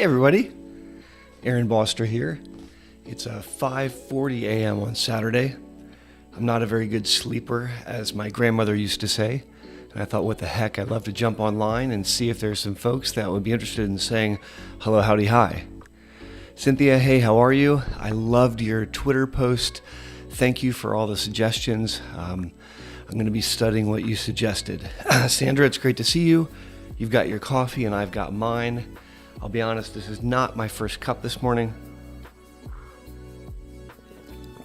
everybody, Aaron Boster here. It's 5:40 a.m. on Saturday. I'm not a very good sleeper, as my grandmother used to say, and I thought, what the heck, I'd love to jump online and see if there's some folks that would be interested in saying hello, howdy, hi. Cynthia, hey, how are you? I loved your Twitter post. Thank you for all the suggestions. I'm going to be studying what you suggested. Sandra, it's great to see you. You've got your coffee and I've got mine. I'll be honest, this is not my first cup this morning.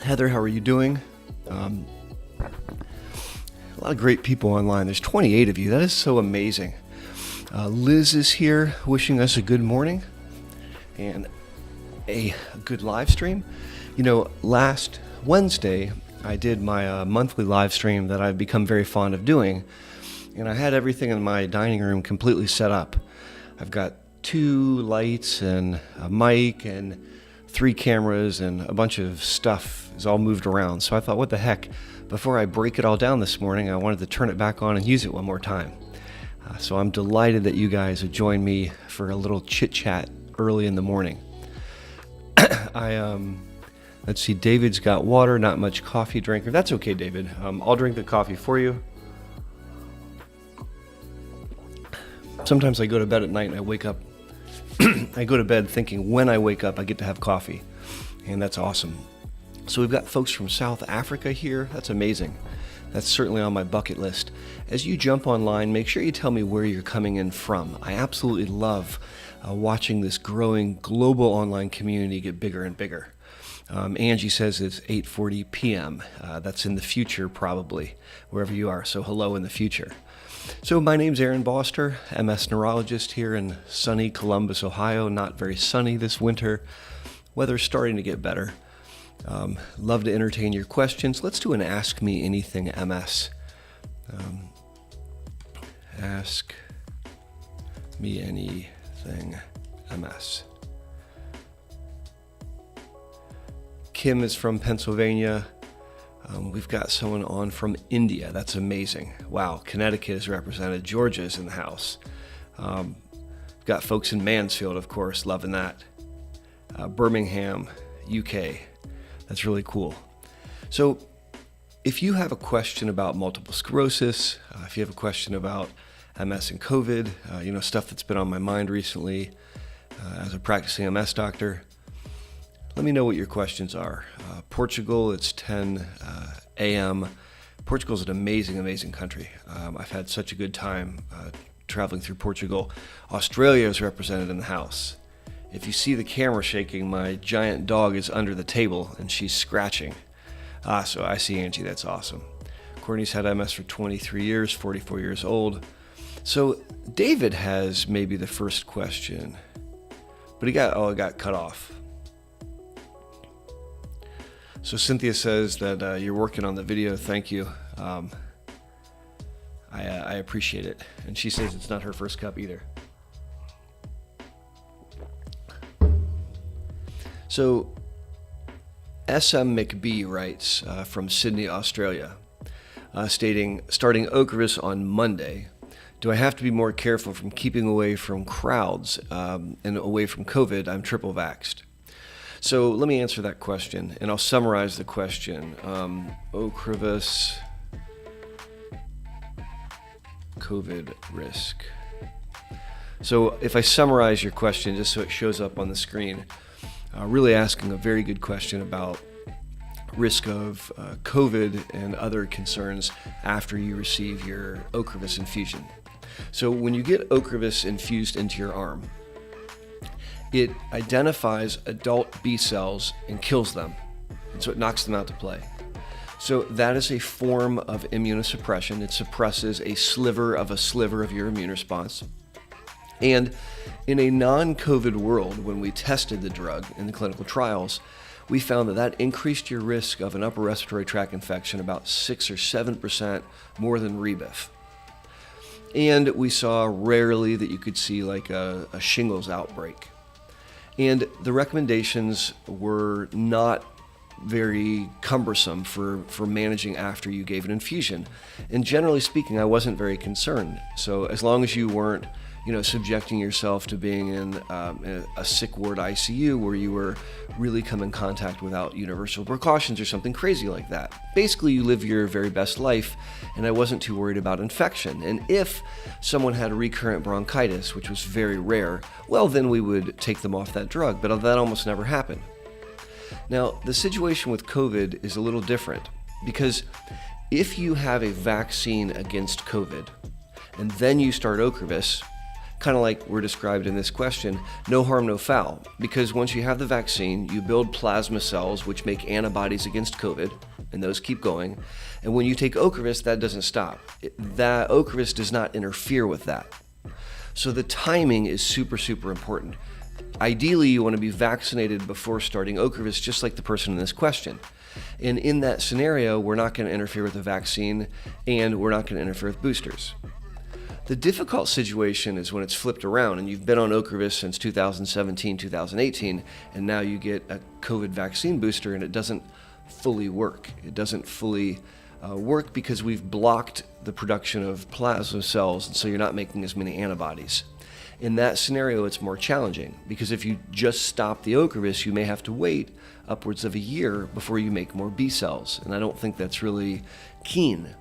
Heather, how are you doing? A lot of great people online. There's 28 of you. That is so amazing. Liz is here wishing us a good morning and a good live stream. You know, last Wednesday, I did my monthly live stream that I've become very fond of doing, and I had everything in my dining room completely set up. I've got 2 lights and a mic and 3 cameras and a bunch of stuff is all moved around. So I thought, what the heck, before I break it all down this morning, I wanted to turn it back on and use it one more time. So I'm delighted that you guys have joined me for a little chit chat early in the morning. Let's see, David's got water, not much coffee drinker. That's okay, David. I'll drink the coffee for you. Sometimes I go to bed at night and I wake up. I go to bed thinking when I wake up I get to have coffee, and that's awesome. So we've got folks from South Africa here. That's amazing. That's certainly on my bucket list. As you jump online, make sure you tell me where you're coming in from. I absolutely love watching this growing global online community get bigger and bigger. Angie says it's 8:40 p.m. That's in the future probably, wherever you are. So hello in the future. So my name's Aaron Boster, MS neurologist here in sunny Columbus, Ohio. Not very sunny this winter. Weather's starting to get better. Love to entertain your questions. Let's do an Ask Me Anything MS. Ask Me Anything MS. Kim is from Pennsylvania. We've got someone on from India. That's amazing. Wow, Connecticut is represented. Georgia's in the house. We've got folks in Mansfield, of course, loving that. Birmingham, UK. That's really cool. So if you have a question about multiple sclerosis, if you have a question about MS and COVID, stuff that's been on my mind recently as a practicing MS doctor, let me know what your questions are. Portugal, it's 10 a.m. Portugal's an amazing, amazing country. I've had such a good time traveling through Portugal. Australia is represented in the house. If you see the camera shaking, my giant dog is under the table and she's scratching. So I see Angie, that's awesome. Courtney's had MS for 23 years, 44 years old. So David has maybe the first question, but it got cut off. So Cynthia says that you're working on the video. Thank you. I appreciate it. And she says it's not her first cup either. So SM McBee writes from Sydney, Australia, stating, starting Ocrevus on Monday, do I have to be more careful from keeping away from crowds and away from COVID? I'm triple vaxxed. So let me answer that question, and I'll summarize the question. Ocrevus, COVID risk. So if I summarize your question, just so it shows up on the screen, really asking a very good question about risk of COVID and other concerns after you receive your Ocrevus infusion. So when you get Ocrevus infused into your arm, it identifies adult B cells and kills them, and so it knocks them out to play. So that is a form of immunosuppression. It suppresses a sliver of your immune response. And in a non-COVID world, when we tested the drug in the clinical trials, we found that increased your risk of an upper respiratory tract infection about 6 or 7% more than Rebif. And we saw rarely that you could see like a shingles outbreak. And the recommendations were not very cumbersome for managing after you gave an infusion. And generally speaking, I wasn't very concerned. So as long as you weren't, subjecting yourself to being in a sick ward ICU where you were really come in contact without universal precautions or something crazy like that. Basically, you live your very best life, and I wasn't too worried about infection. And if someone had recurrent bronchitis, which was very rare, well, then we would take them off that drug, but that almost never happened. Now, the situation with COVID is a little different because if you have a vaccine against COVID and then you start Ocrevus, kind of like we're described in this question, no harm, no foul. Because once you have the vaccine, you build plasma cells which make antibodies against COVID, and those keep going. And when you take Ocrevus, that doesn't stop. That Ocrevus does not interfere with that. So the timing is super, super important. Ideally, you want to be vaccinated before starting Ocrevus, just like the person in this question. And in that scenario, we're not going to interfere with the vaccine, and we're not going to interfere with boosters. The difficult situation is when it's flipped around and you've been on Ocrevus since 2017, 2018, and now you get a COVID vaccine booster and it doesn't fully work. It doesn't fully work because we've blocked the production of plasma cells, and so you're not making as many antibodies. In that scenario, it's more challenging because if you just stop the Ocrevus, you may have to wait upwards of a year before you make more B cells, and I don't think that's really keen.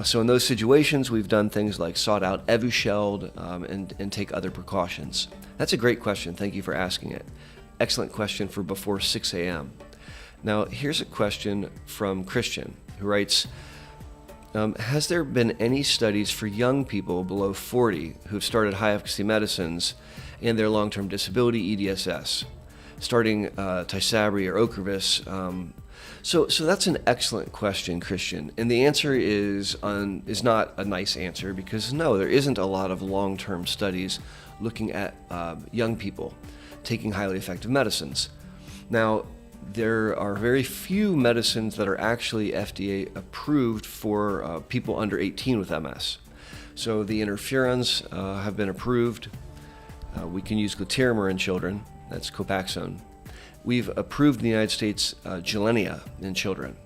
So in those situations, we've done things like sought out Evosheld and take other precautions. That's a great question. Thank you for asking it. Excellent question for before 6 a.m. Now, here's a question from Christian who writes, has there been any studies for young people below 40 who've started high-efficacy medicines and their long-term disability, EDSS, starting Tysabri or Ocrevus? So that's an excellent question, Christian. And the answer is not a nice answer because no, there isn't a lot of long-term studies looking at young people taking highly effective medicines. Now, there are very few medicines that are actually FDA approved for people under 18 with MS. So the interferons have been approved. We can use glatiramer in children. That's Copaxone. We've approved in the United States Gilenya in children.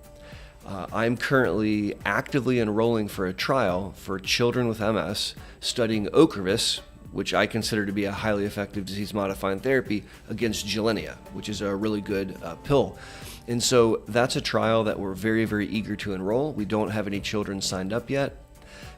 I'm currently actively enrolling for a trial for children with MS studying Ocrevus, which I consider to be a highly effective disease-modifying therapy, against Gilenya, which is a really good pill. And so that's a trial that we're very, very eager to enroll. We don't have any children signed up yet,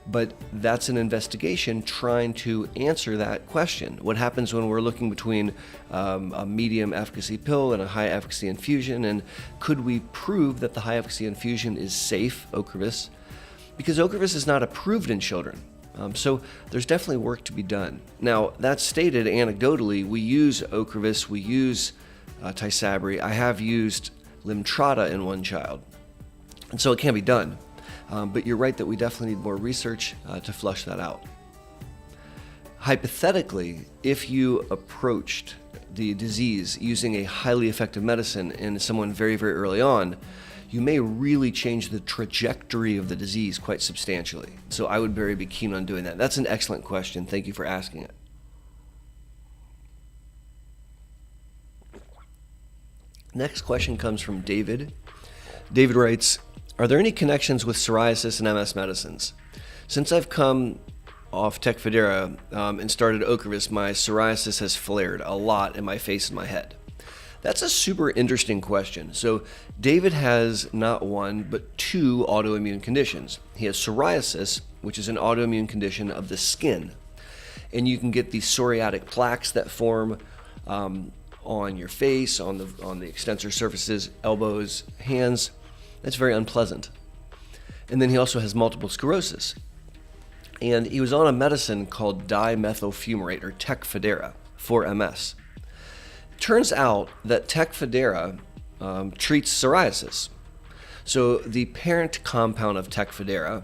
but that's an investigation trying to answer that question. What happens when we're looking between a medium efficacy pill and a high efficacy infusion, and could we prove that the high efficacy infusion is safe, Ocrevus? Because Ocrevus is not approved in children. So there's definitely work to be done. Now, that stated, anecdotally, we use Ocrevus, we use Tysabri. I have used Limtrada in one child, and so it can be done. But you're right that we definitely need more research to flush that out. Hypothetically, if you approached the disease using a highly effective medicine in someone very, very early on, you may really change the trajectory of the disease quite substantially. So I would very be keen on doing that. That's an excellent question. Thank you for asking it. Next question comes from David. David writes, are there any connections with psoriasis and MS medicines? Since I've come off Tecfidera and started Ocrevus, my psoriasis has flared a lot in my face and my head. That's a super interesting question. So David has not one, but two autoimmune conditions. He has psoriasis, which is an autoimmune condition of the skin. And you can get these psoriatic plaques that form on your face, on the extensor surfaces, elbows, hands. That's very unpleasant. And then he also has multiple sclerosis. And he was on a medicine called dimethyl fumarate, or Tecfidera, for MS. Turns out that Tecfidera treats psoriasis. So the parent compound of Tecfidera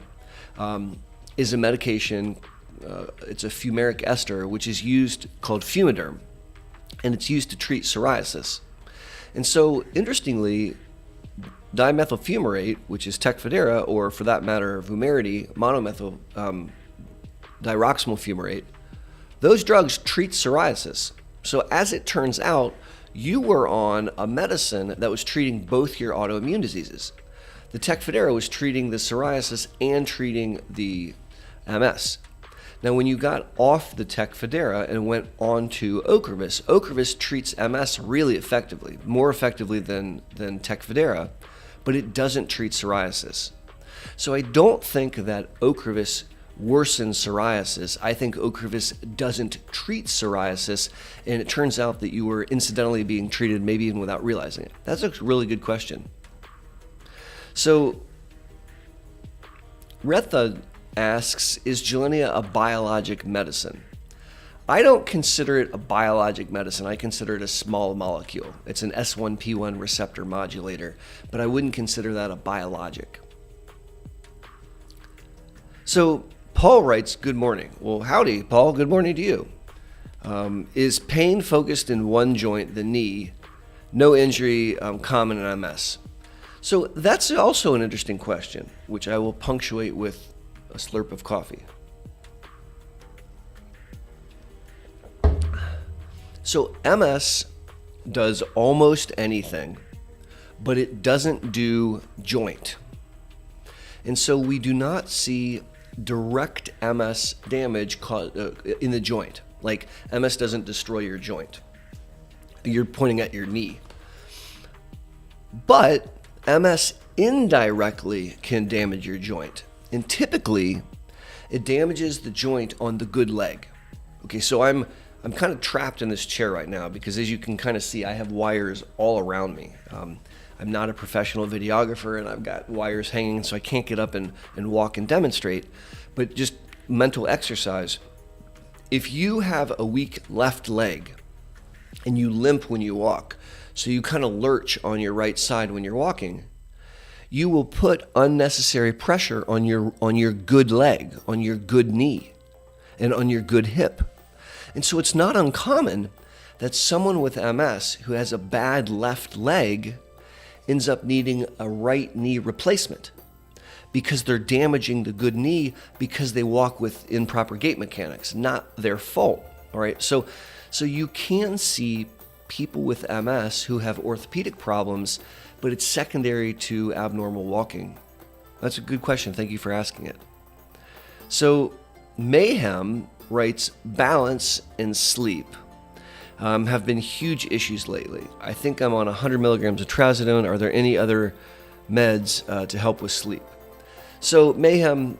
is a medication, it's a fumaric ester, which is used, called Fumiderm, and it's used to treat psoriasis. And so, interestingly, dimethyl fumarate, which is Tecfidera, or for that matter, Vumerity, monomethyl diroxymal fumarate, those drugs treat psoriasis. So as it turns out, you were on a medicine that was treating both your autoimmune diseases. The Tecfidera was treating the psoriasis and treating the MS. Now, when you got off the Tecfidera and went on to Ocrevus, Ocrevus treats MS really effectively, more effectively than Tecfidera, but it doesn't treat psoriasis. So I don't think that Ocrevus worsens psoriasis. I think Ocrevus doesn't treat psoriasis, and it turns out that you were incidentally being treated, maybe even without realizing it. That's a really good question. So Retha asks, is Gilenya a biologic medicine? I don't consider it a biologic medicine. I consider it a small molecule. It's an S1P1 receptor modulator, but I wouldn't consider that a biologic. So Paul writes, good morning. Well, howdy, Paul. Good morning to you. Is pain focused in one joint, the knee, no injury, common in MS? So that's also an interesting question, which I will punctuate with a slurp of coffee. So MS does almost anything, but it doesn't do joint. And so we do not see direct MS damage in the joint. Like MS doesn't destroy your joint. You're pointing at your knee. But MS indirectly can damage your joint. And typically, it damages the joint on the good leg. Okay, so I'm kind of trapped in this chair right now because, as you can kind of see, I have wires all around me. I'm not a professional videographer, and I've got wires hanging, so I can't get up and walk and demonstrate. But just mental exercise. If you have a weak left leg and you limp when you walk, so you kind of lurch on your right side when you're walking, you will put unnecessary pressure on your good leg, on your good knee, and on your good hip. And so it's not uncommon that someone with MS who has a bad left leg ends up needing a right knee replacement because they're damaging the good knee because they walk with improper gait mechanics, not their fault. All right, so you can see people with MS who have orthopedic problems, but it's secondary to abnormal walking. That's a good question. Thank you for asking it. So Mayhem writes, balance and sleep have been huge issues lately. I think I'm on 100 milligrams of trazodone. Are there any other meds to help with sleep? So Mayhem,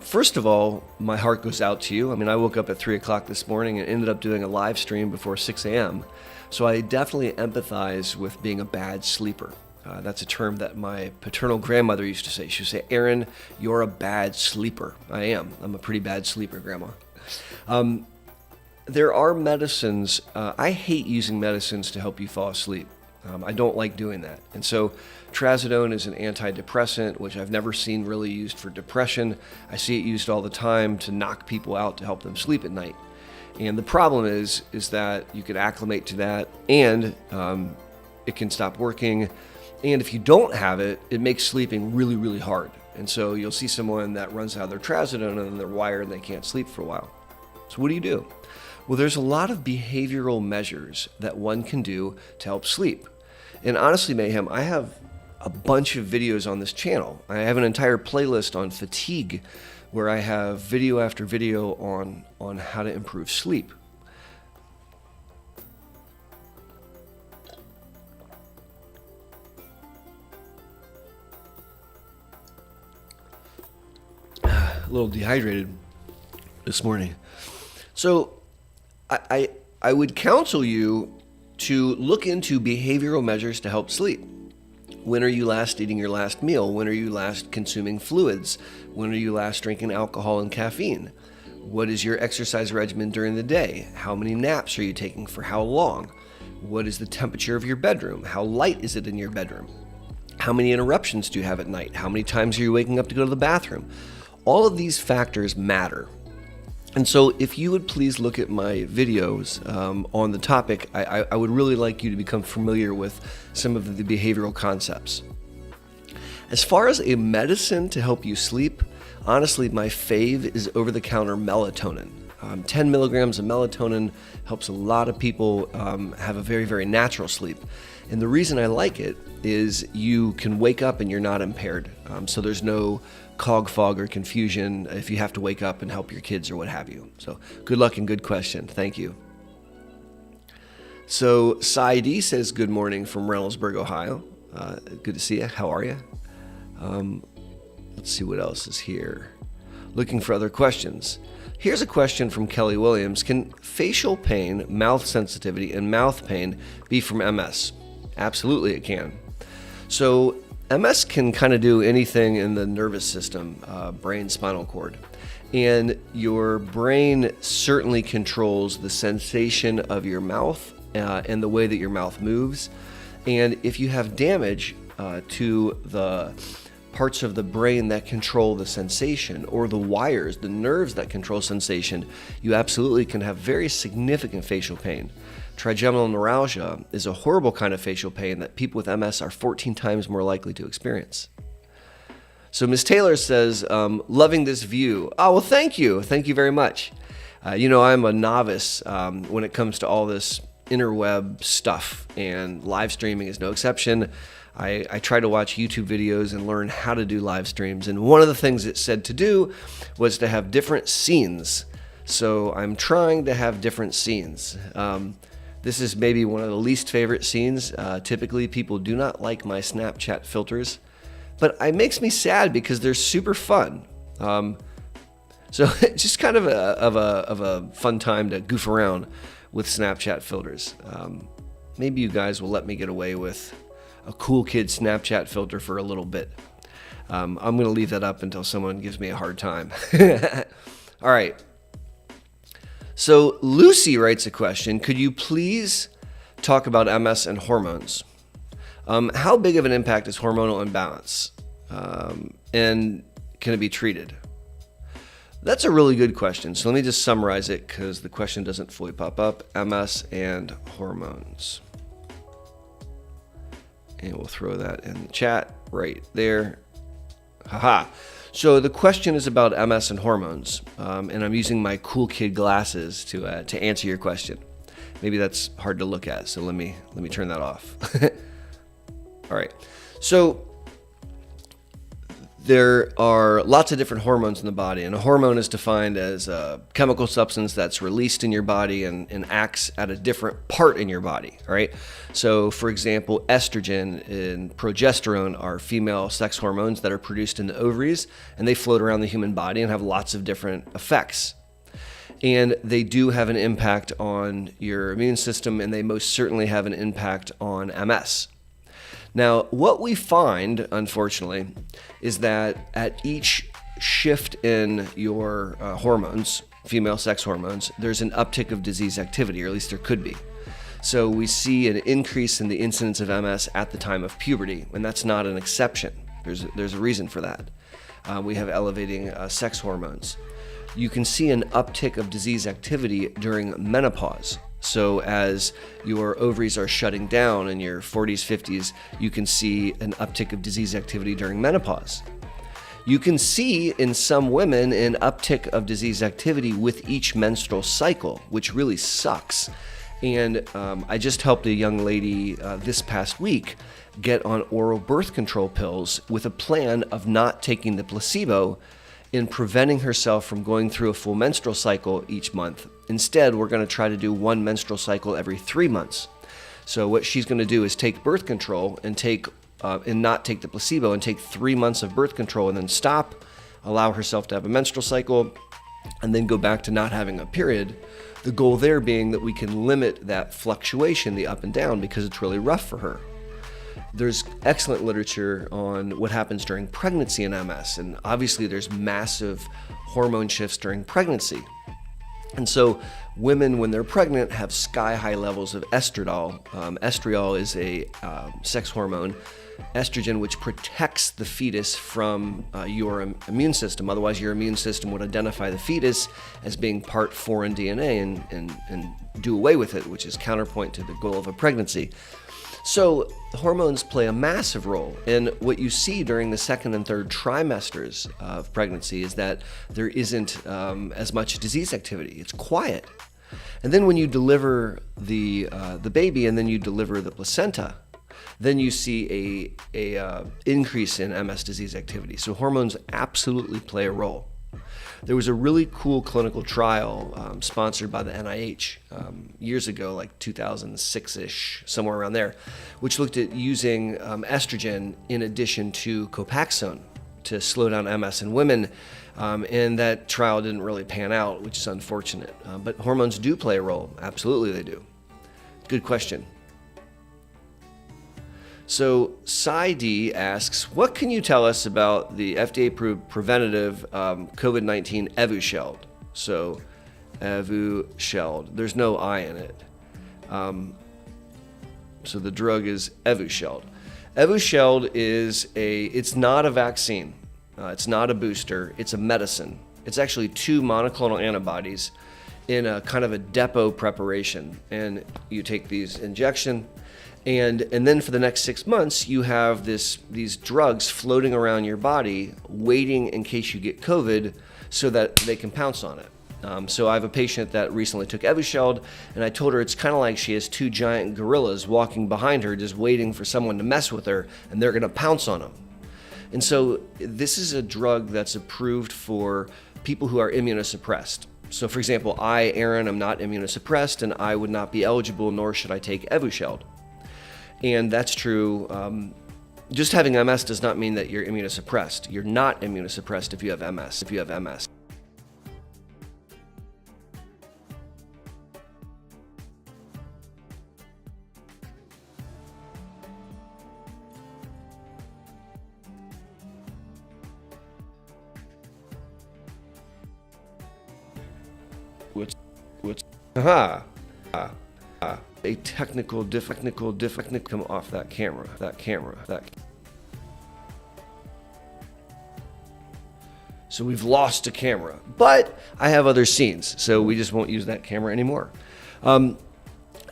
first of all, my heart goes out to you. I mean, I woke up at 3 o'clock this morning and ended up doing a live stream before 6 a.m. So I definitely empathize with being a bad sleeper. That's a term that my paternal grandmother used to say. She would say, Aaron, you're a bad sleeper. I am. I'm a pretty bad sleeper, Grandma. There are medicines. I hate using medicines to help you fall asleep. I don't like doing that. And so trazodone is an antidepressant, which I've never seen really used for depression. I see it used all the time to knock people out to help them sleep at night. And the problem is that you can acclimate to that, and it can stop working. And if you don't have it, it makes sleeping really, really hard. And so you'll see someone that runs out of their trazodone and then they're wired and they can't sleep for a while. So what do you do? Well, there's a lot of behavioral measures that one can do to help sleep. And honestly, Mayhem, I have a bunch of videos on this channel. I have an entire playlist on fatigue where I have video after video on how to improve sleep. A little dehydrated this morning. So I would counsel you to look into behavioral measures to help sleep. When are you last eating your last meal? When are you last consuming fluids? When are you last drinking alcohol and caffeine? What is your exercise regimen during the day? How many naps are you taking for how long? What is the temperature of your bedroom? How light is it in your bedroom? How many interruptions do you have at night? How many times are you waking up to go to the bathroom? All of these factors matter. And so if you would please look at my videos on the topic, I would really like you to become familiar with some of the behavioral concepts. As far as a medicine to help you sleep, honestly, my fave is over-the-counter melatonin. 10 milligrams of melatonin helps a lot of people have a very, very natural sleep. And the reason I like it is you can wake up and you're not impaired. So there's no cog fog or confusion if you have to wake up and help your kids or what have you. So good luck and good question. Thank you. So Saidi says, good morning from Reynoldsburg, Ohio. Good to see you. How are you? Let's see what else is here. Looking for other questions. Here's a question from Kelly Williams. Can facial pain, mouth sensitivity, and mouth pain be from MS? Absolutely it can. So MS can kind of do anything in the nervous system, brain, spinal cord. And your brain certainly controls the sensation of your mouth and the way that your mouth moves. And if you have damage to the parts of the brain that control the sensation, or the wires, the nerves that control sensation, you absolutely can have very significant facial pain. Trigeminal neuralgia is a horrible kind of facial pain that people with MS are 14 times more likely to experience. So Ms. Taylor says, loving this view. Oh, well, thank you. Thank you very much. I'm a novice when it comes to all this interweb stuff, and live streaming is no exception. I try to watch YouTube videos and learn how to do live streams. And one of the things it said to do was to have different scenes. So I'm trying to have different scenes. This is maybe one of the least favorite scenes. Typically, people do not like my Snapchat filters, but it makes me sad because they're super fun. So it's just kind of a fun time to goof around with Snapchat filters. Maybe you guys will let me get away with a cool kid Snapchat filter for a little bit. I'm going to leave that up until someone gives me a hard time. All right. So Lucy writes a question. Could you please talk about MS and hormones? How big of an impact is hormonal imbalance? And can it be treated? That's a really good question. So let me just summarize it because the question doesn't fully pop up. MS and hormones. And we'll throw that in the chat right there. Haha. So the question is about MS and hormones, and I'm using my cool kid glasses to answer your question. Maybe that's hard to look at, so let me turn that off. All right. So there are lots of different hormones in the body, and a hormone is defined as a chemical substance that's released in your body and acts at a different part in your body, all right? So, for example, estrogen and progesterone are female sex hormones that are produced in the ovaries, and they float around the human body and have lots of different effects. And they do have an impact on your immune system, and they most certainly have an impact on MS. Now, what we find, unfortunately, is that at each shift in your hormones, female sex hormones, there's an uptick of disease activity, or at least there could be. So we see an increase in the incidence of MS at the time of puberty, and that's not an exception. There's a reason for that. We have elevating sex hormones. You can see an uptick of disease activity during menopause. So as your ovaries are shutting down in your 40s, 50s, you can see an uptick of disease activity during menopause. You can see in some women an uptick of disease activity with each menstrual cycle, which really sucks. And I just helped a young lady this past week get on oral birth control pills with a plan of not taking the placebo in preventing herself from going through a full menstrual cycle each month. Instead, we're going to try to do one menstrual cycle every 3 months. So what she's going to do is take birth control and not take the placebo and take 3 months of birth control and then stop, allow herself to have a menstrual cycle, and then go back to not having a period. The goal there being that we can limit that fluctuation, the up and down, because it's really rough for her. There's excellent literature on what happens during pregnancy in MS, and obviously there's massive hormone shifts during pregnancy. And so women, when they're pregnant, have sky-high levels of estradiol. Estradiol is a sex hormone, estrogen, which protects the fetus from your immune system. Otherwise, your immune system would identify the fetus as being part foreign DNA and do away with it, which is counterpoint to the goal of a pregnancy. So hormones play a massive role, and what you see during the second and third trimesters of pregnancy is that there isn't as much disease activity. It's quiet. And then when you deliver the baby and then you deliver the placenta, then you see a increase in MS disease activity. So hormones absolutely play a role. There was a really cool clinical trial sponsored by the NIH years ago, like 2006-ish, somewhere around there, which looked at using estrogen in addition to Copaxone to slow down MS in women. And that trial didn't really pan out, which is unfortunate. But hormones do play a role. Absolutely they do. Good question. So Cy-D asks, what can you tell us about the FDA-approved preventative COVID-19 Evosheld? So Evosheld, there's no I in it. So the drug is Evosheld. Evosheld is it's not a vaccine. It's not a booster. It's a medicine. It's actually 2 monoclonal antibodies in a kind of a depot preparation. And you take these injection, and then for the next 6 months, you have these drugs floating around your body, waiting in case you get COVID so that they can pounce on it. So I have a patient that recently took Evosheld, and I told her it's kind of like she has 2 giant gorillas walking behind her, just waiting for someone to mess with her, and they're going to pounce on them. And so this is a drug that's approved for people who are immunosuppressed. So for example, I, Aaron, am not immunosuppressed, and I would not be eligible, nor should I take Evosheld. And that's true. Just having MS does not mean that you're immunosuppressed. You're not immunosuppressed if you have MS. A technical difficulty come off that camera. So we've lost a camera, but I have other scenes, so we just won't use that camera anymore.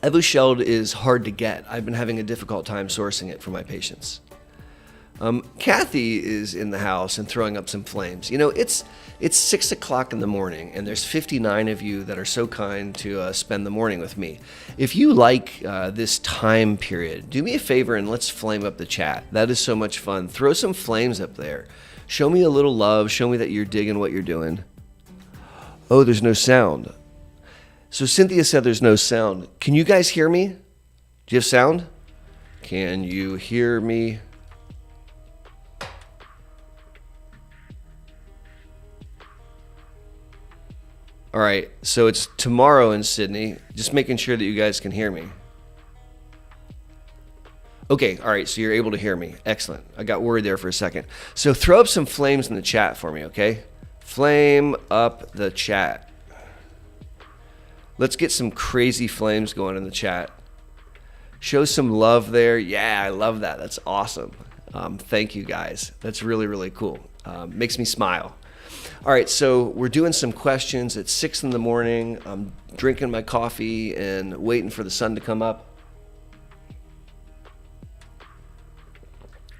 Evosheld is hard to get. I've been having a difficult time sourcing it for my patients. Kathy is in the house and throwing up some flames. You know, it's 6 o'clock in the morning, and there's 59 of you that are so kind to spend the morning with me. If you like this time period, do me a favor and let's flame up the chat. That is so much fun. Throw some flames up there. Show me a little love. Show me that you're digging what you're doing. Oh, there's no sound. So Cynthia said there's no sound. Can you guys hear me? Do you have sound? Can you hear me? All right, so it's tomorrow in Sydney. Just making sure that you guys can hear me. Okay, all right, so you're able to hear me. Excellent. I got worried there for a second. So throw up some flames in the chat for me, okay? Flame up the chat. Let's get some crazy flames going in the chat. Show some love there. Yeah, I love that. That's awesome. Thank you, guys. That's really, really cool. Makes me smile. All right, so we're doing some questions at 6 in the morning. I'm drinking my coffee and waiting for the sun to come up.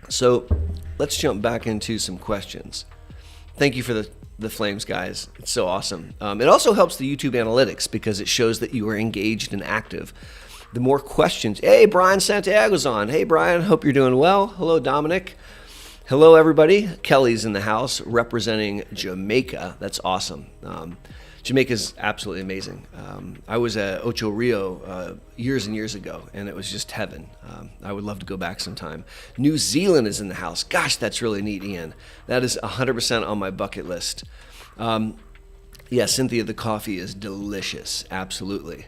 So let's jump back into some questions. Thank you for the flames, guys. It's so awesome. It also helps the YouTube analytics because it shows that you are engaged and active. The more questions. Hey, Brian Santiago's on. Hey, Brian, hope you're doing well. Hello, Dominic. Hello, everybody. Kelly's in the house representing Jamaica. That's awesome. Jamaica's absolutely amazing. I was at Ocho Rio years and years ago, and it was just heaven. I would love to go back sometime. New Zealand is in the house. Gosh, that's really neat, Ian. That is 100% on my bucket list. Yeah, Cynthia, the coffee is delicious. Absolutely.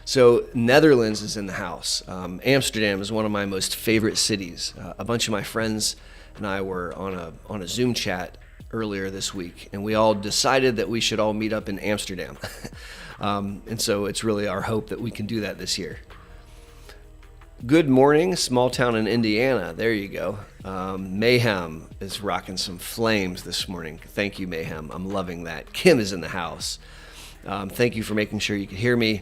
So Netherlands is in the house. Amsterdam is one of my most favorite cities. A bunch of my friends and I were on a Zoom chat earlier this week, and we all decided that we should all meet up in Amsterdam. And so it's really our hope that we can do that this year. Good morning, small town in Indiana. There you go. Mayhem is rocking some flames this morning. Thank you, Mayhem. I'm loving that. Kim is in the house. Thank you for making sure you could hear me.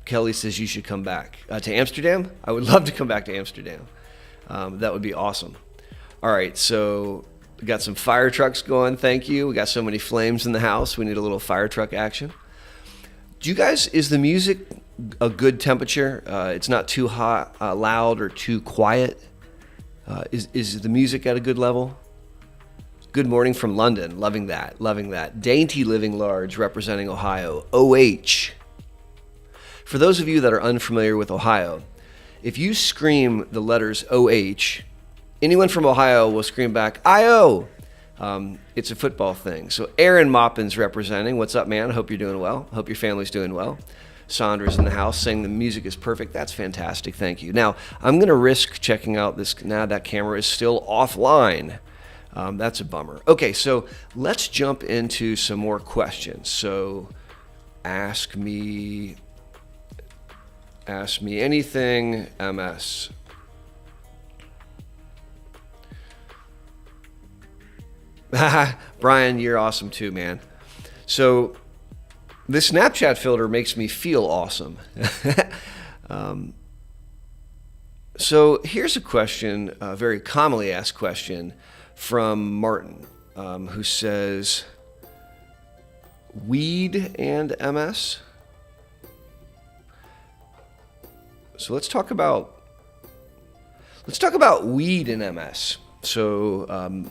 Kelly says you should come back to Amsterdam. I would love to come back to Amsterdam. That would be awesome. All right, so we got some fire trucks going. Thank you. We got so many flames in the house. We need a little fire truck action. Do you guys, is the music a good temperature. It's not too hot, loud, or too quiet. Is the music at a good level? Good morning from London. Loving that. Loving that. Dainty Living Large representing Ohio. OH. For those of you that are unfamiliar with Ohio, if you scream the letters OH, anyone from Ohio will scream back, IO. It's a football thing. So Aaron Moppin's representing. What's up, man? I hope you're doing well. Hope your family's doing well. Sandra's in the house saying the music is perfect. That's fantastic. Thank you. Now, I'm going to risk checking out this. Now that camera is still offline. That's a bummer. Okay, so let's jump into some more questions. So ask me anything, MS. Brian, you're awesome too, man. So this Snapchat filter makes me feel awesome. So here's a question, a very commonly asked question from Martin, who says, weed and MS? So let's talk about weed and MS. So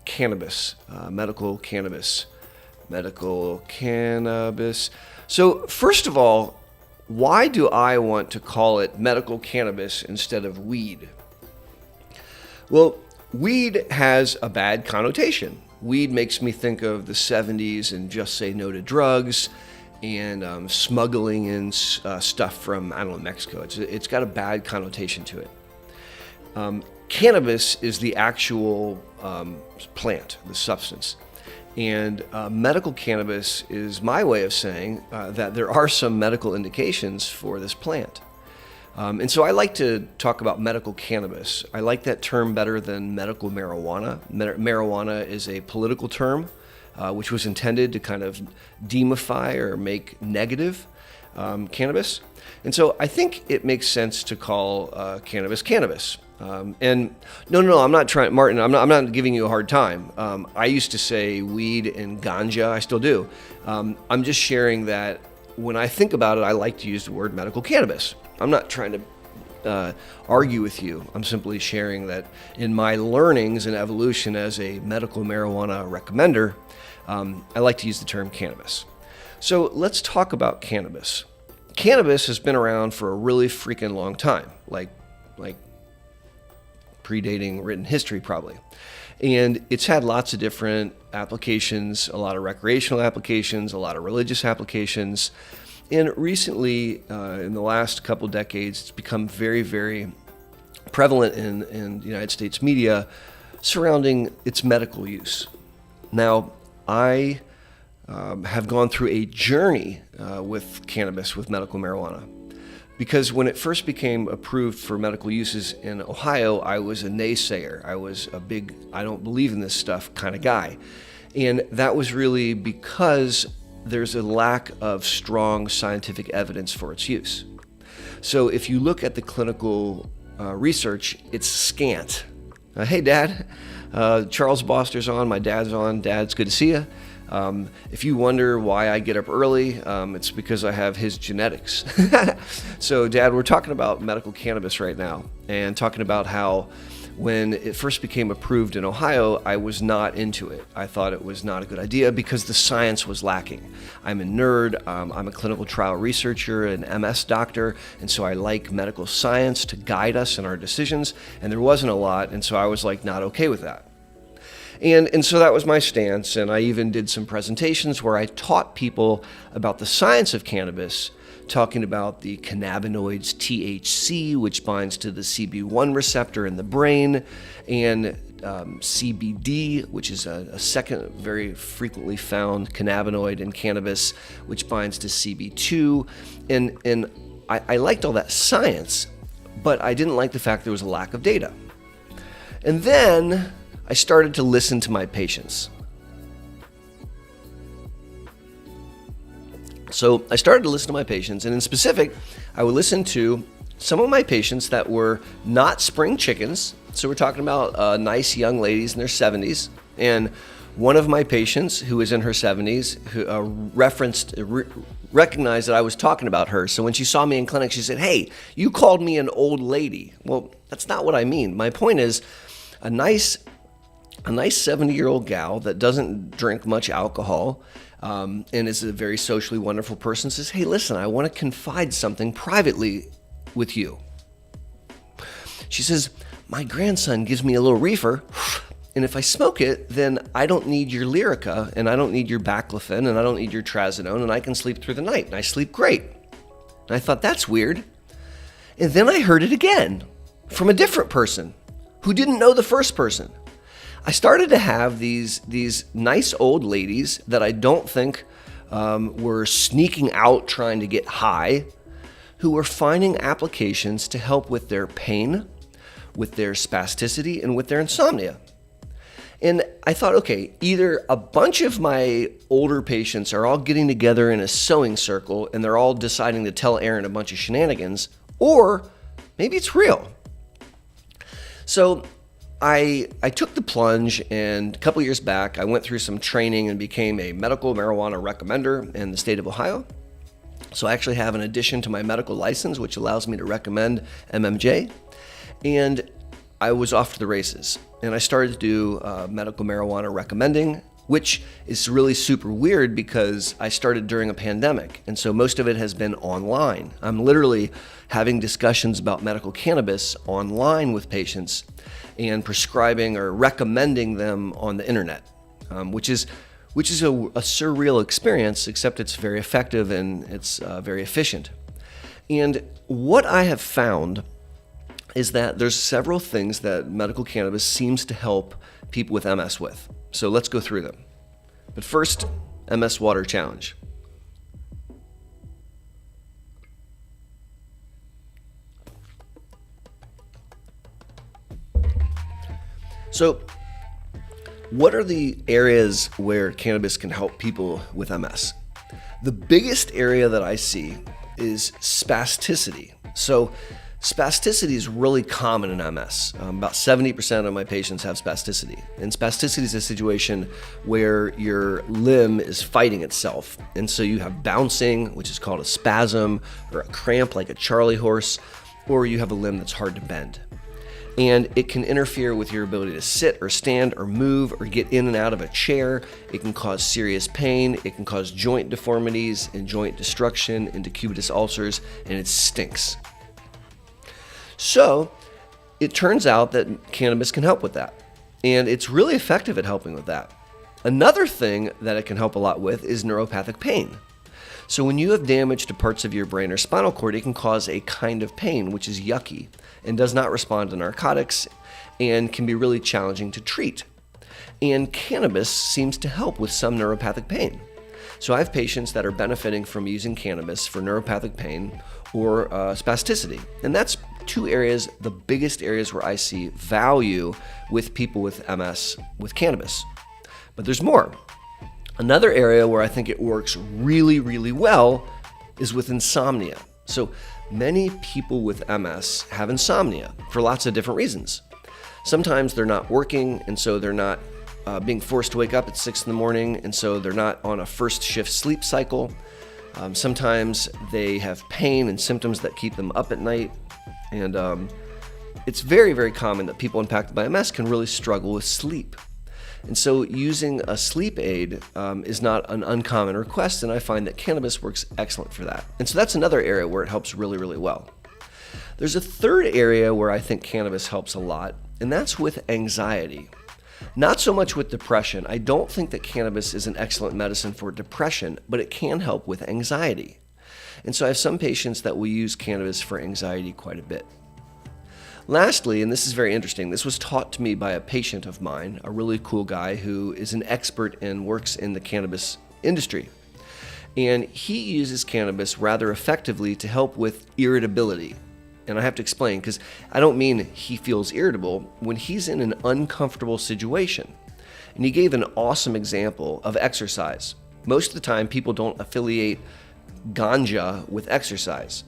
cannabis, medical cannabis. So first of all, why do I want to call it medical cannabis instead of weed? Well, weed has a bad connotation. Weed makes me think of the 70s and Just Say No to Drugs and smuggling in stuff from, I don't know, Mexico. It's got a bad connotation to it. Cannabis is the actual plant, the substance. And medical cannabis is my way of saying that there are some medical indications for this plant. And so I like to talk about medical cannabis. I like that term better than medical marijuana. Marijuana is a political term, which was intended to kind of demify or make negative cannabis. And so I think it makes sense to call cannabis cannabis. And no, I'm not trying, Martin, I'm not giving you a hard time. I used to say weed and ganja, I still do. I'm just sharing that when I think about it, I like to use the word medical cannabis. I'm not trying to argue with you. I'm simply sharing that in my learnings and evolution as a medical marijuana recommender, I like to use the term cannabis. So let's talk about cannabis. Cannabis has been around for a really freaking long time, like predating written history probably. And it's had lots of different applications, a lot of recreational applications, a lot of religious applications. And recently, in the last couple decades, it's become very, very prevalent in the United States media surrounding its medical use. Now, I have gone through a journey with cannabis, with medical marijuana. Because when it first became approved for medical uses in Ohio, I was a naysayer. I was a big, I don't believe in this stuff kind of guy. And that was really because there's a lack of strong scientific evidence for its use. So if you look at the clinical research, it's scant. Hey, Dad. Charles Boster's on. My dad's on. Dad, it's good to see you. If you wonder why I get up early, it's because I have his genetics. So, Dad, we're talking about medical cannabis right now and talking about how when it first became approved in Ohio, I was not into it. I thought it was not a good idea because the science was lacking. I'm a nerd. I'm a clinical trial researcher, an MS doctor, and so I like medical science to guide us in our decisions, and there wasn't a lot, and so I was like not okay with that. And so that was my stance, and I even did some presentations where I taught people about the science of cannabis, talking about the cannabinoids THC, which binds to the CB1 receptor in the brain, and CBD, which is a second very frequently found cannabinoid in cannabis, which binds to CB2. And I liked all that science, but I didn't like the fact there was a lack of data. And then I started to listen to my patients. So I started to listen to my patients, and in specific, I would listen to some of my patients that were not spring chickens. So we're talking about nice young ladies in their 70s. And one of my patients who was in her 70s who recognized that I was talking about her. So when she saw me in clinic, she said, "Hey, you called me an old lady." Well, that's not what I mean. My point is a nice 70-year-old gal that doesn't drink much alcohol and is a very socially wonderful person says, "Hey, listen, I want to confide something privately with you." She says, "My grandson gives me a little reefer, and if I smoke it, then I don't need your Lyrica, and I don't need your baclofen, and I don't need your trazodone, and I can sleep through the night, and I sleep great." And I thought, that's weird. And then I heard it again from a different person who didn't know the first person. I started to have these nice old ladies that I don't think were sneaking out trying to get high, who were finding applications to help with their pain, with their spasticity, and with their insomnia. And I thought, okay, either a bunch of my older patients are all getting together in a sewing circle and they're all deciding to tell Aaron a bunch of shenanigans, or maybe it's real. So I took the plunge, and a couple years back, I went through some training and became a medical marijuana recommender in the state of Ohio. So I actually have an addition to my medical license, which allows me to recommend MMJ. And I was off to the races, and I started to do medical marijuana recommending, which is really super weird because I started during a pandemic, and so most of it has been online. I'm literally having discussions about medical cannabis online with patients and prescribing or recommending them on the internet, which is a surreal experience, except it's very effective and it's very efficient. And what I have found is that there's several things that medical cannabis seems to help people with MS with. So let's go through them. But first, MS Water Challenge. So, what are the areas where cannabis can help people with MS? The biggest area that I see is spasticity. So, spasticity is really common in MS. About 70% of my patients have spasticity. And spasticity is a situation where your limb is fighting itself. And so you have bouncing, which is called a spasm, or a cramp like a Charlie horse, or you have a limb that's hard to bend. And it can interfere with your ability to sit or stand or move or get in and out of a chair. It can cause serious pain. It can cause joint deformities and joint destruction and decubitus ulcers, and it stinks. So it turns out that cannabis can help with that, and it's really effective at helping with that. Another thing that it can help a lot with is neuropathic pain. So when you have damage to parts of your brain or spinal cord, it can cause a kind of pain, which is yucky and does not respond to narcotics and can be really challenging to treat. And cannabis seems to help with some neuropathic pain. So I have patients that are benefiting from using cannabis for neuropathic pain or spasticity. And that's two areas, the biggest areas where I see value with people with MS with cannabis. But there's more. Another area where I think it works really, really well is with insomnia. So many people with MS have insomnia for lots of different reasons. Sometimes they're not working, and so they're not being forced to wake up at 6 in the morning, and so they're not on a first shift sleep cycle. Sometimes they have pain and symptoms that keep them up at night. And it's very, very common that people impacted by MS can really struggle with sleep. And so using a sleep aid is not an uncommon request, and I find that cannabis works excellent for that. And so that's another area where it helps really, really well. There's a third area where I think cannabis helps a lot, and that's with anxiety. Not so much with depression. I don't think that cannabis is an excellent medicine for depression, but it can help with anxiety. And so I have some patients that will use cannabis for anxiety quite a bit. Lastly, and this is very interesting, this was taught to me by a patient of mine, a really cool guy who is an expert and works in the cannabis industry. And he uses cannabis rather effectively to help with irritability. And I have to explain, because I don't mean he feels irritable, when he's in an uncomfortable situation. And he gave an awesome example of exercise. Most of the time, people don't affiliate ganja with exercise.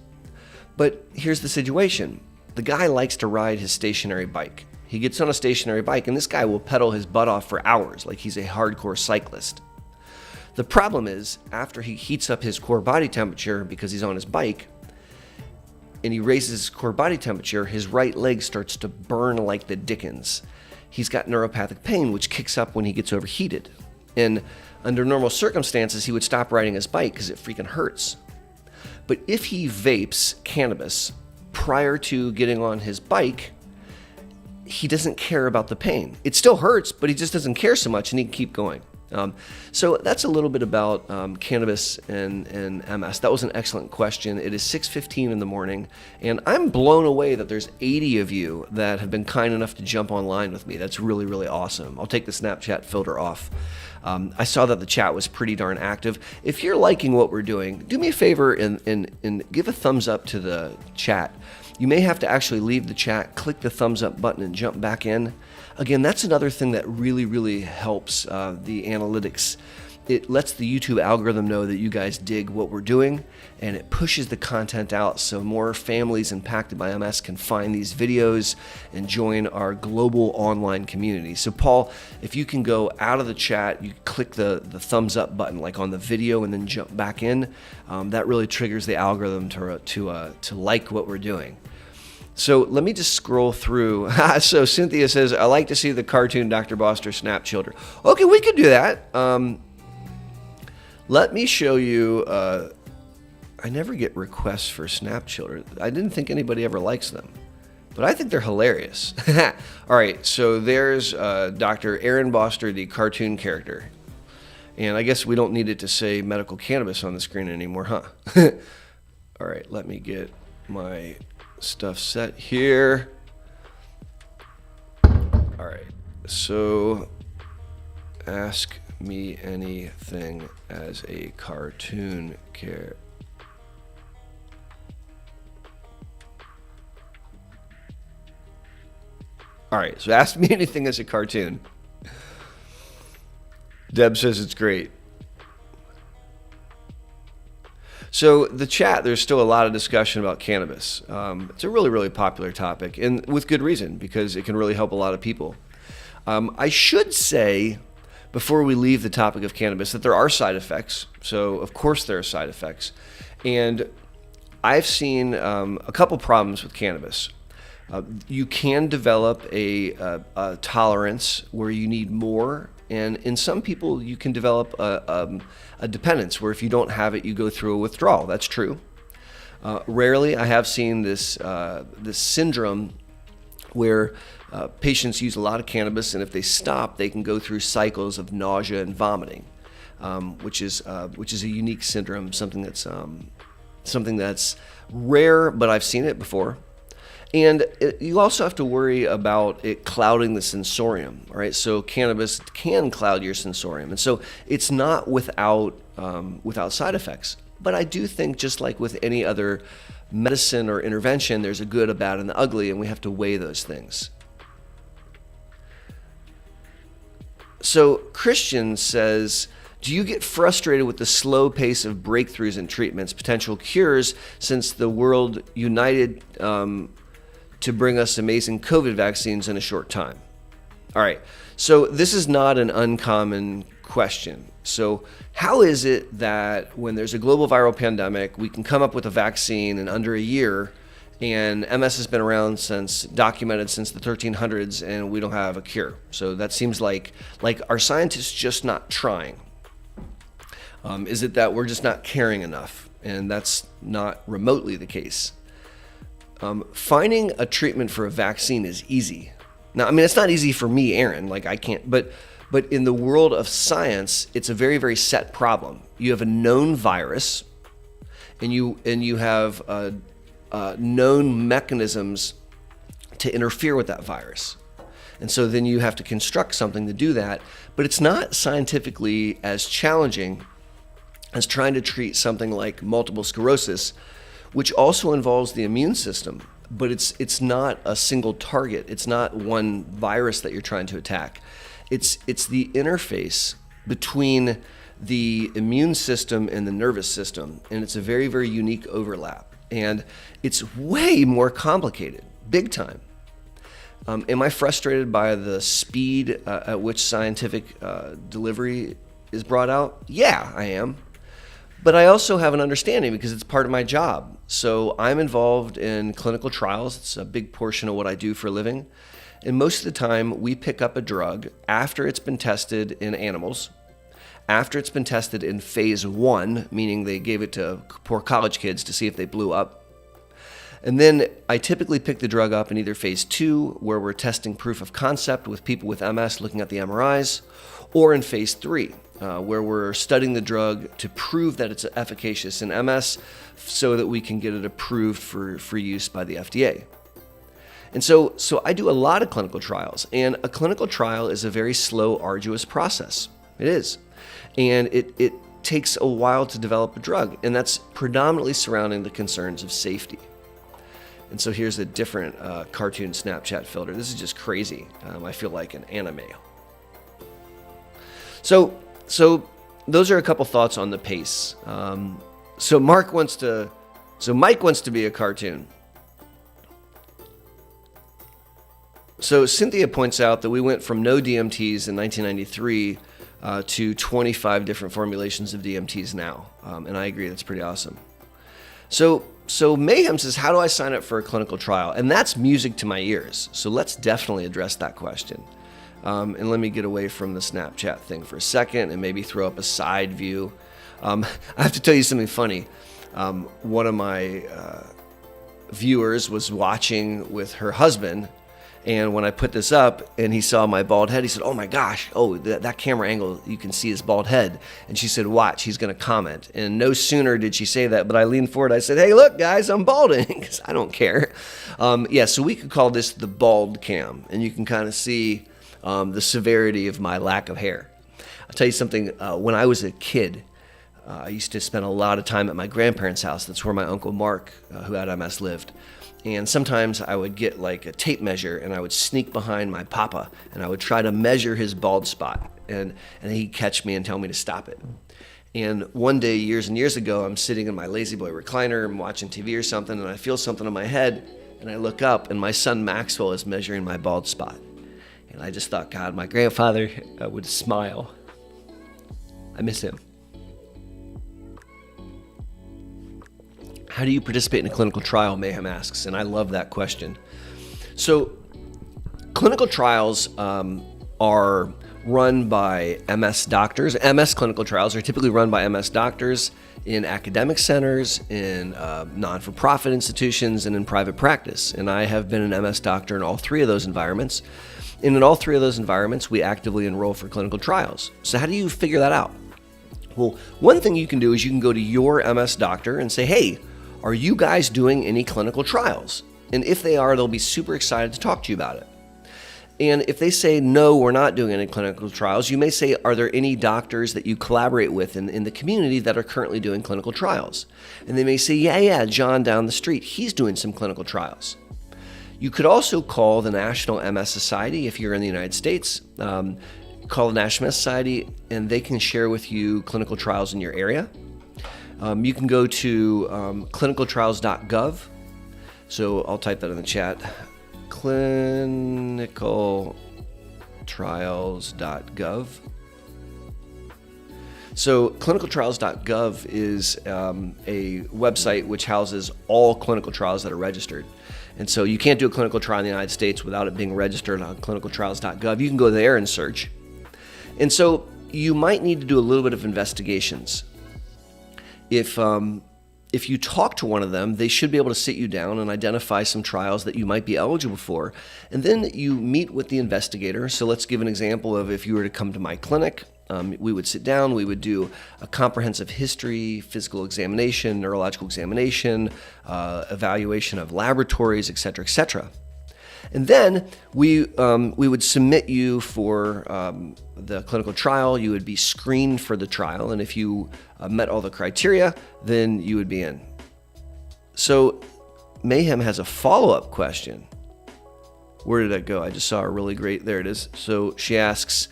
But here's the situation. The guy likes to ride his stationary bike. He gets on a stationary bike, and this guy will pedal his butt off for hours like he's a hardcore cyclist. The problem is, after he heats up his core body temperature because he's on his bike, and he raises his core body temperature, his right leg starts to burn like the dickens. He's got neuropathic pain, which kicks up when he gets overheated. And under normal circumstances, he would stop riding his bike because it freaking hurts. But if he vapes cannabis prior to getting on his bike, he doesn't care about the pain. It still hurts, but he just doesn't care so much, and he can keep going. So that's a little bit about cannabis and MS. That was an excellent question. It is 6:15 in the morning, and I'm blown away that there's 80 of you that have been kind enough to jump online with me. That's really, really awesome. I'll take the Snapchat filter off. I saw that the chat was pretty darn active. If you're liking what we're doing, do me a favor and give a thumbs up to the chat. You may have to actually leave the chat, click the thumbs up button, and jump back in. Again, that's another thing that really, really helps the analytics. It lets the YouTube algorithm know that you guys dig what we're doing, and it pushes the content out so more families impacted by MS can find these videos and join our global online community. So Paul, if you can go out of the chat, you click the thumbs up button like on the video and then jump back in, that really triggers the algorithm to like what we're doing. So let me just scroll through. So Cynthia says, I like to see the cartoon Dr. Boster snap children. Okay, we could do that. Let me show you. I never get requests for snap children. I didn't think anybody ever likes them, but I think they're hilarious. All right, so there's Dr. Aaron Boster, the cartoon character. And I guess we don't need it to say medical cannabis on the screen anymore, huh? All right, let me get my stuff set here. All right, so ask me anything as a cartoon character. All right, so ask me anything as a cartoon. Deb says it's great. So the chat, there's still a lot of discussion about cannabis. It's a really, really popular topic, and with good reason, because it can really help a lot of people. I should say, before we leave the topic of cannabis, that there are side effects. So of course there are side effects. And I've seen a couple problems with cannabis. You can develop a tolerance where you need more, and in some people you can develop a dependence where if you don't have it, you go through a withdrawal. That's true. Rarely I have seen this syndrome where patients use a lot of cannabis, and if they stop, they can go through cycles of nausea and vomiting, which is a unique syndrome, something that's rare, but I've seen it before. And you also have to worry about it clouding the sensorium, all right? So cannabis can cloud your sensorium, and so it's not without side effects. But I do think, just like with any other medicine or intervention, there's a good, a bad, and the ugly, and we have to weigh those things. So Christian says, do you get frustrated with the slow pace of breakthroughs in treatments, potential cures, since the world united to bring us amazing COVID vaccines in a short time? All right, so this is not an uncommon question. So how is it that when there's a global viral pandemic, we can come up with a vaccine in under a year, and MS has been around documented since the 1300s, and we don't have a cure? So that seems like our scientists just not trying? Is it that we're just not caring enough? And that's not remotely the case. Finding a treatment for a vaccine is easy. Now, I mean, it's not easy for me, Aaron. Like, I can't, but in the world of science, it's a very, very set problem. You have a known virus, and you have known mechanisms to interfere with that virus. And so then you have to construct something to do that. But it's not scientifically as challenging as trying to treat something like multiple sclerosis, which also involves the immune system, but it's not a single target. It's not one virus that you're trying to attack. It's the interface between the immune system and the nervous system, and it's a very, very unique overlap. And it's way more complicated, big time. Am I frustrated by the speed at which scientific delivery is brought out? Yeah, I am. But I also have an understanding because it's part of my job. So I'm involved in clinical trials. It's a big portion of what I do for a living. And most of the time, we pick up a drug after it's been tested in animals, after it's been tested in phase 1, meaning they gave it to poor college kids to see if they blew up. And then I typically pick the drug up in either phase 2, where we're testing proof of concept with people with MS looking at the MRIs, or in phase 3, where we're studying the drug to prove that it's efficacious in MS so that we can get it approved for use by the FDA. And so I do a lot of clinical trials, and a clinical trial is a very slow, arduous process. It is. And it takes a while to develop a drug, and that's predominantly surrounding the concerns of safety. And so here's a different cartoon Snapchat filter. This is just crazy. I feel like an anime. So those are a couple thoughts on the pace. So Mike wants to be a cartoon. So Cynthia points out that we went from no DMTs in 1993 to 25 different formulations of DMTs now. And I agree, that's pretty awesome. So Mayhem says, how do I sign up for a clinical trial? And that's music to my ears. So let's definitely address that question. And let me get away from the Snapchat thing for a second and maybe throw up a side view. I have to tell you something funny. One of my viewers was watching with her husband, and when I put this up and he saw my bald head, he said, oh my gosh, that camera angle, you can see his bald head. And she said, watch, he's going to comment. And no sooner did she say that, but I leaned forward, I said, hey, look, guys, I'm balding, because I don't care. So we could call this the bald cam, and you can kind of see the severity of my lack of hair. I'll tell you something, when I was a kid, I used to spend a lot of time at my grandparents' house. That's where my Uncle Mark, who had MS, lived. And sometimes I would get like a tape measure and I would sneak behind my papa and I would try to measure his bald spot. And he'd catch me and tell me to stop it. And one day, years and years ago, I'm sitting in my Lazy Boy recliner, I'm watching TV or something, and I feel something on my head, and I look up, and my son Maxwell is measuring my bald spot. And I just thought, God, my grandfather would smile. I miss him. How do you participate in a clinical trial, Mayhem asks, and I love that question. So clinical trials are run by MS doctors. MS clinical trials are typically run by MS doctors in academic centers, in non-for-profit institutions, and in private practice. And I have been an MS doctor in all three of those environments. And in all three of those environments, we actively enroll for clinical trials. So how do you figure that out? Well, one thing you can do is you can go to your MS doctor and say, hey, are you guys doing any clinical trials? And if they are, they'll be super excited to talk to you about it. And if they say, no, we're not doing any clinical trials, you may say, are there any doctors that you collaborate with in the community that are currently doing clinical trials? And they may say, yeah, John down the street, he's doing some clinical trials. You could also call the National MS Society if you're in the United States. Call the National MS Society and they can share with you clinical trials in your area. You can go to clinicaltrials.gov. So I'll type that in the chat. Clinicaltrials.gov. So clinicaltrials.gov is a website which houses all clinical trials that are registered. And so you can't do a clinical trial in the United States without it being registered on clinicaltrials.gov. You can go there and search. And so you might need to do a little bit of investigations. If you talk to one of them, they should be able to sit you down and identify some trials that you might be eligible for. And then you meet with the investigator. So let's give an example of if you were to come to my clinic, we would sit down, we would do a comprehensive history, physical examination, neurological examination, evaluation of laboratories, et cetera, et cetera. And then we would submit you for the clinical trial. You would be screened for the trial, and if you met all the criteria, then you would be in. So Mayhem has a follow-up question. Where did that go? I just saw a really great, there it is. So she asks,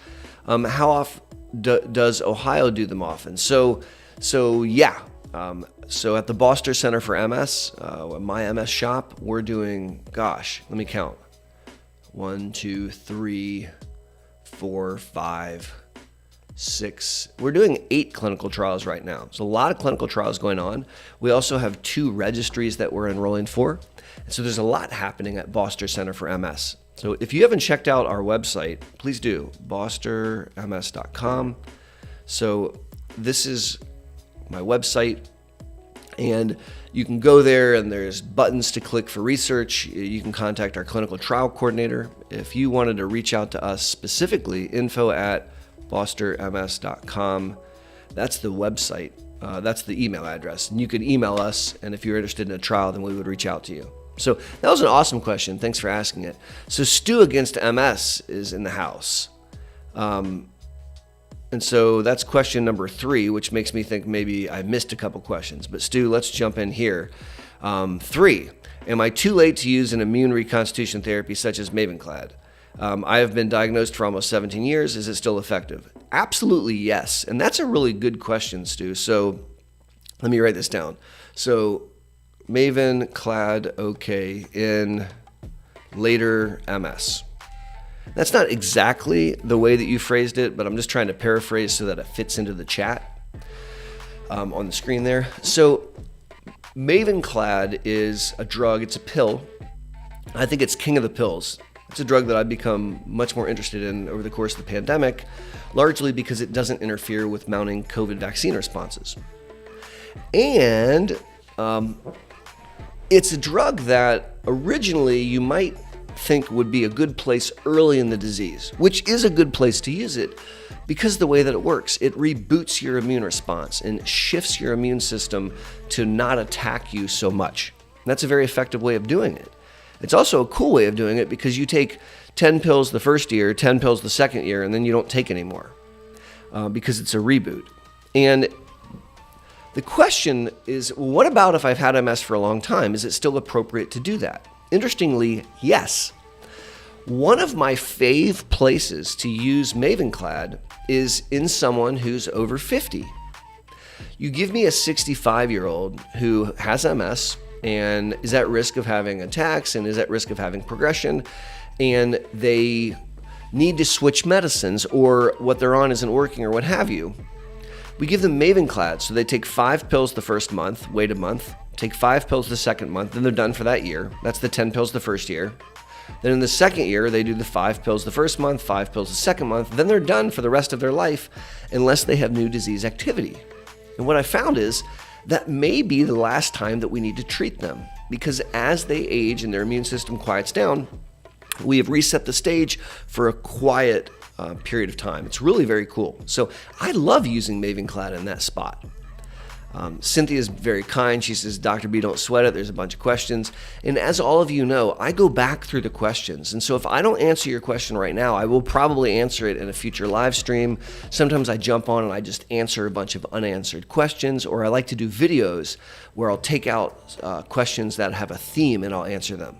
how often does Ohio do them often? So yeah. So at the Boster Center for MS, my MS shop, we're doing, gosh, let me count. 1, 2, 3, 4, 5, we're doing 8 clinical trials right now. There's a lot of clinical trials going on. We also have 2 registries that we're enrolling for. And so there's a lot happening at Boster Center for MS. So if you haven't checked out our website, please do, bosterms.com. So this is my website, and you can go there and there's buttons to click for research. You can contact our clinical trial coordinator. If you wanted to reach out to us specifically, info@bosterms.com. That's the website. That's the email address. And you can email us, and if you're interested in a trial, then we would reach out to you. So that was an awesome question. Thanks for asking it. So Stu Against MS is in the house. And so that's question number 3, which makes me think maybe I missed a couple questions. But Stu, let's jump in here. 3, am I too late to use an immune reconstitution therapy such as Mavenclad? I have been diagnosed for almost 17 years. Is it still effective? Absolutely yes. And that's a really good question, Stu. So let me write this down. So Mavenclad, okay, in later MS. That's not exactly the way that you phrased it, but I'm just trying to paraphrase so that it fits into the chat on the screen there. So Mavenclad is a drug. It's a pill. I think it's king of the pills. It's a drug that I've become much more interested in over the course of the pandemic, largely because it doesn't interfere with mounting COVID vaccine responses. And it's a drug that originally you might think would be a good place early in the disease, which is a good place to use it because of the way that it works. It reboots your immune response and shifts your immune system to not attack you so much. And that's a very effective way of doing it. It's also a cool way of doing it because you take 10 pills the first year, 10 pills the second year, and then you don't take any more because it's a reboot. And the question is, what about if I've had MS for a long time? Is it still appropriate to do that? Interestingly, yes. One of my fave places to use Mavenclad is in someone who's over 50. You give me a 65-year-old who has MS and is at risk of having attacks and is at risk of having progression, and they need to switch medicines or what they're on isn't working or what have you. We give them Mavenclad, so they take 5 pills the first month, wait a month, take 5 pills the second month, then they're done for that year. That's the 10 pills the first year. Then in the second year, they do the 5 pills the first month, 5 pills the second month, then they're done for the rest of their life unless they have new disease activity. And what I found is that may be the last time that we need to treat them, because as they age and their immune system quiets down, we have reset the stage for a quiet period of time. It's really very cool. So I love using Mavenclad in that spot. Cynthia's very kind. She says, Dr. B, don't sweat it. There's a bunch of questions. And as all of you know, I go back through the questions. And so if I don't answer your question right now, I will probably answer it in a future live stream. Sometimes I jump on and I just answer a bunch of unanswered questions, or I like to do videos where I'll take out questions that have a theme and I'll answer them.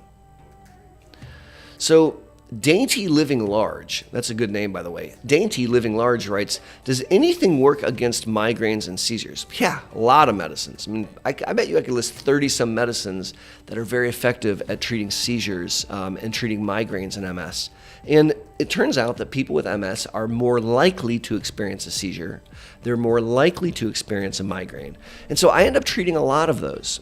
So Dainty Living Large, that's a good name, by the way. Dainty Living Large writes, does anything work against migraines and seizures? Yeah, a lot of medicines. I mean, I bet you I could list 30-some medicines that are very effective at treating seizures and treating migraines and MS. And it turns out that people with MS are more likely to experience a seizure. They're more likely to experience a migraine. And so I end up treating a lot of those.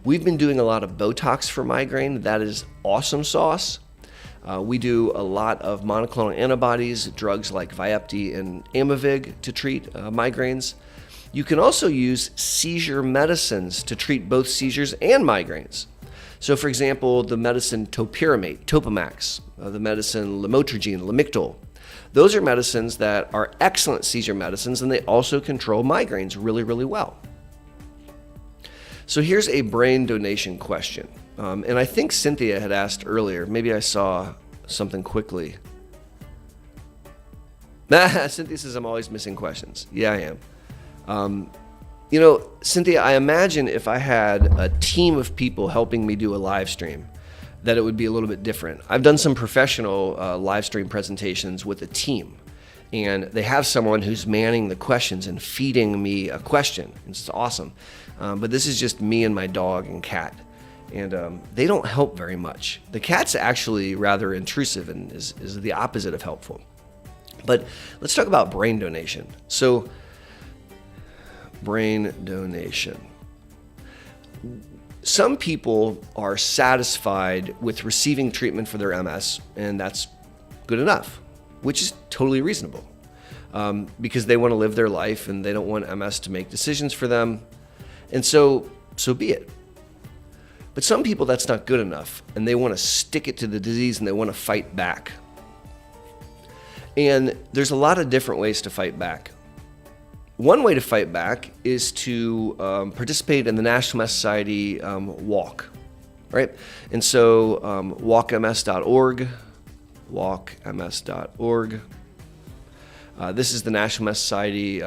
We've been doing a lot of Botox for migraine. That is awesome sauce. We do a lot of monoclonal antibodies, drugs like Vyepti and Amavig to treat migraines. You can also use seizure medicines to treat both seizures and migraines. So for example, the medicine topiramate, Topamax, the medicine lamotrigine, Lamictal. Those are medicines that are excellent seizure medicines, and they also control migraines really, really well. So here's a brain donation question. And I think Cynthia had asked earlier. Maybe I saw something quickly. Cynthia says, I'm always missing questions. Yeah, I am. Cynthia, I imagine if I had a team of people helping me do a live stream, that it would be a little bit different. I've done some professional live stream presentations with a team, and they have someone who's manning the questions and feeding me a question. It's awesome. But this is just me and my dog and cat. And they don't help very much. The cat's actually rather intrusive and is the opposite of helpful. But let's talk about brain donation. So, brain donation. Some people are satisfied with receiving treatment for their MS, and that's good enough, which is totally reasonable, because they want to live their life and they don't want MS to make decisions for them. And so be it. But some people, that's not good enough, and they want to stick it to the disease and they want to fight back. And there's a lot of different ways to fight back. One way to fight back is to participate in the National MS Society walk, right? And so walkms.org, walkms.org. This is the National MS Society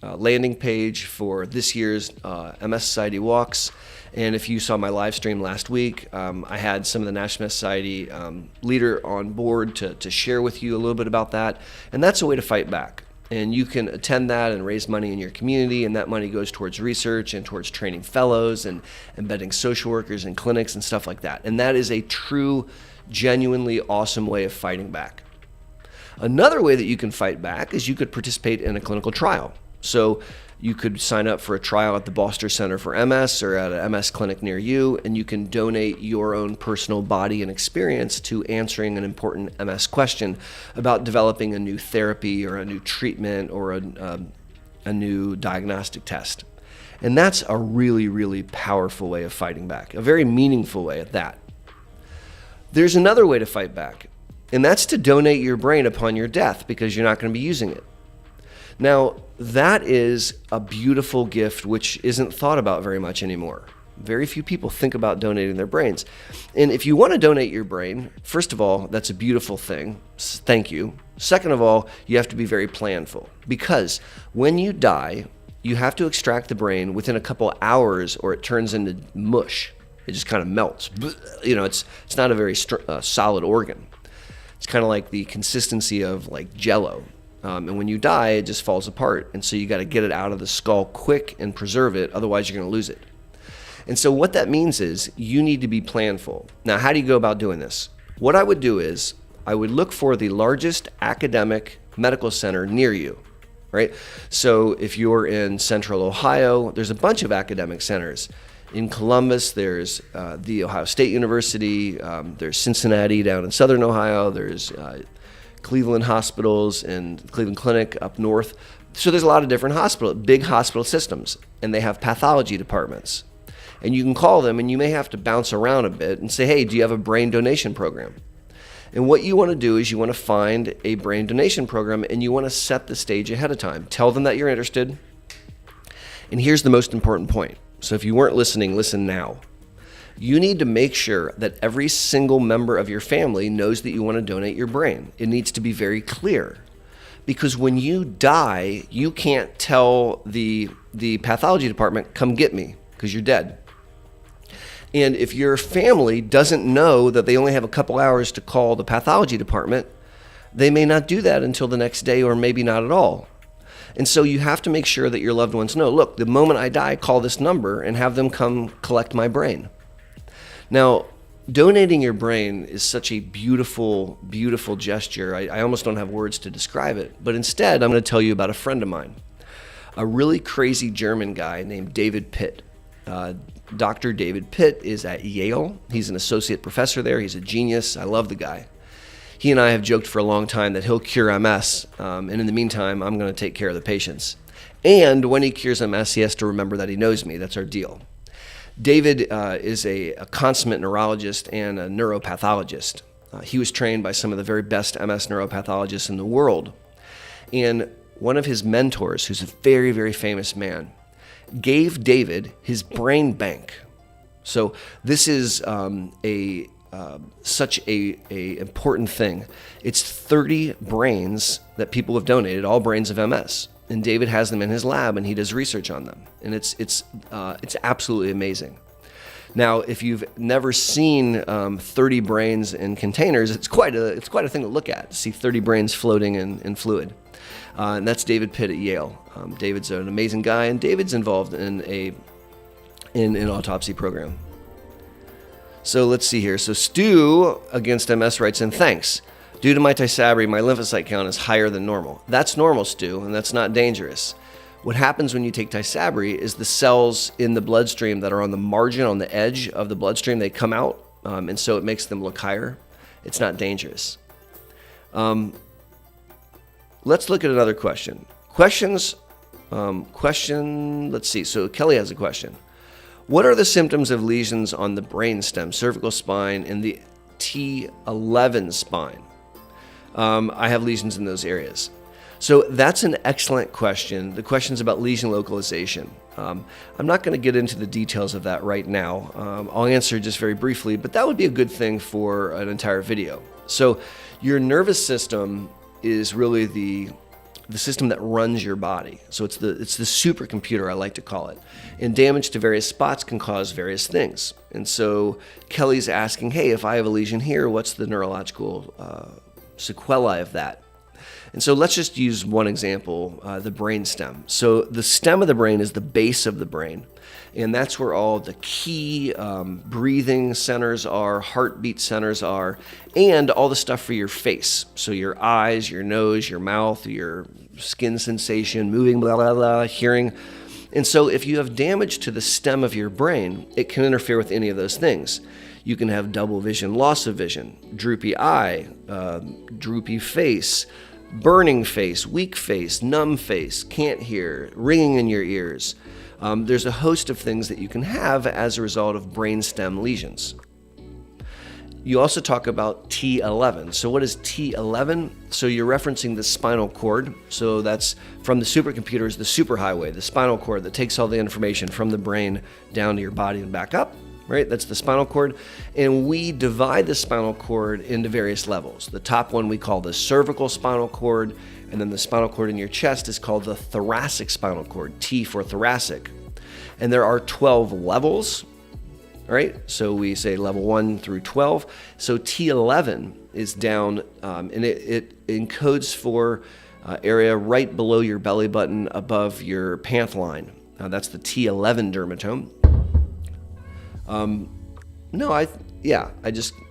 landing page for this year's MS Society walks. And if you saw my live stream last week, I had some of the National MS Society leader on board to share with you a little bit about that. And that's a way to fight back. And you can attend that and raise money in your community, and that money goes towards research and towards training fellows and embedding social workers in clinics and stuff like that. And that is a true, genuinely awesome way of fighting back. Another way that you can fight back is you could participate in a clinical trial. So you could sign up for a trial at the Boster Center for MS or at an MS clinic near you, and you can donate your own personal body and experience to answering an important MS question about developing a new therapy or a new treatment or a new diagnostic test. And that's a really, really powerful way of fighting back, a very meaningful way at that. There's another way to fight back, and that's to donate your brain upon your death because you're not going to be using it. Now, that is a beautiful gift which isn't thought about very much anymore. Very few people think about donating their brains. And if you want to donate your brain, first of all, that's a beautiful thing. Thank you. Second of all, you have to be very planful, because when you die, you have to extract the brain within a couple hours or it turns into mush. It just kind of melts. You know, it's not a very solid organ. It's kind of like the consistency of like Jell-O. And when you die, it just falls apart. And so you got to get it out of the skull quick and preserve it. Otherwise, you're going to lose it. And so what that means is you need to be planful. Now, how do you go about doing this? What I would do is I would look for the largest academic medical center near you, right? So if you're in Central Ohio, there's a bunch of academic centers. In Columbus, there's the Ohio State University. There's Cincinnati down in Southern Ohio. There's Cleveland hospitals and Cleveland Clinic up north. So there's a lot of different big hospital systems, and they have pathology departments. And you can call them, and you may have to bounce around a bit and say, hey, do you have a brain donation program? And what you want to do is you want to find a brain donation program, and you want to set the stage ahead of time. Tell them that you're interested. And here's the most important point. So if you weren't listening, listen now. You need to make sure that every single member of your family knows that you want to donate your brain. It needs to be very clear. Because when you die, you can't tell the pathology department, come get me, because you're dead. And if your family doesn't know that they only have a couple hours to call the pathology department, they may not do that until the next day or maybe not at all. And so you have to make sure that your loved ones know, look, the moment I die, call this number and have them come collect my brain. Now, donating your brain is such a beautiful, beautiful gesture. I almost don't have words to describe it. But instead, I'm going to tell you about a friend of mine, a really crazy German guy named David Pitt. Dr. David Pitt is at Yale. He's an associate professor there. He's a genius. I love the guy. He and I have joked for a long time that he'll cure MS, and in the meantime, I'm going to take care of the patients. And when he cures MS, he has to remember that he knows me. That's our deal. David is a consummate neurologist and a neuropathologist. He was trained by some of the very best MS neuropathologists in the world. And one of his mentors, who's a very, very famous man, gave David his brain bank. So this is such a important thing. It's 30 brains that people have donated, all brains of MS. And David has them in his lab, and he does research on them. And it's absolutely amazing. Now, if you've never seen 30 brains in containers, it's quite a thing to look at, to see 30 brains floating in fluid. And that's David Pitt at Yale. David's an amazing guy, and David's involved in an autopsy program. So let's see here. So Stu against MS writes in, thanks. Due to my Tysabri, my lymphocyte count is higher than normal. That's normal, Stu, and that's not dangerous. What happens when you take Tysabri is the cells in the bloodstream that are on the margin, on the edge of the bloodstream, they come out, and so it makes them look higher. It's not dangerous. Let's look at another question. Let's see. So Kelly has a question. What are the symptoms of lesions on the brainstem, cervical spine, and the T11 spine? I have lesions in those areas. So that's an excellent question. The question's about lesion localization. I'm not going to get into the details of that right now. I'll answer just very briefly, but that would be a good thing for an entire video. So your nervous system is really the system that runs your body. So it's the supercomputer, I like to call it. And damage to various spots can cause various things. And so Kelly's asking, hey, if I have a lesion here, what's the neurological sequelae of that? And so let's just use one example, the brain stem. So the stem of the brain is the base of the brain, and that's where all the key breathing centers are, heartbeat centers are, and all the stuff for your face. So your eyes, your nose, your mouth, your skin sensation, moving, blah, blah, blah, hearing. And so if you have damage to the stem of your brain, it can interfere with any of those things. You can have double vision, loss of vision, droopy eye, droopy face, burning face, weak face, numb face, can't hear, ringing in your ears. There's a host of things that you can have as a result of brainstem lesions. You also talk about T11. So what is T11? So you're referencing the spinal cord. So that's from the supercomputers, the superhighway, the spinal cord that takes all the information from the brain down to your body and back up. Right? That's the spinal cord. And we divide the spinal cord into various levels. The top one we call the cervical spinal cord, and then the spinal cord in your chest is called the thoracic spinal cord, T for thoracic. And there are 12 levels, right? So we say level 1 through 12. So T11 is down, and it encodes for area right below your belly button above your pant line. That's the T11 dermatome.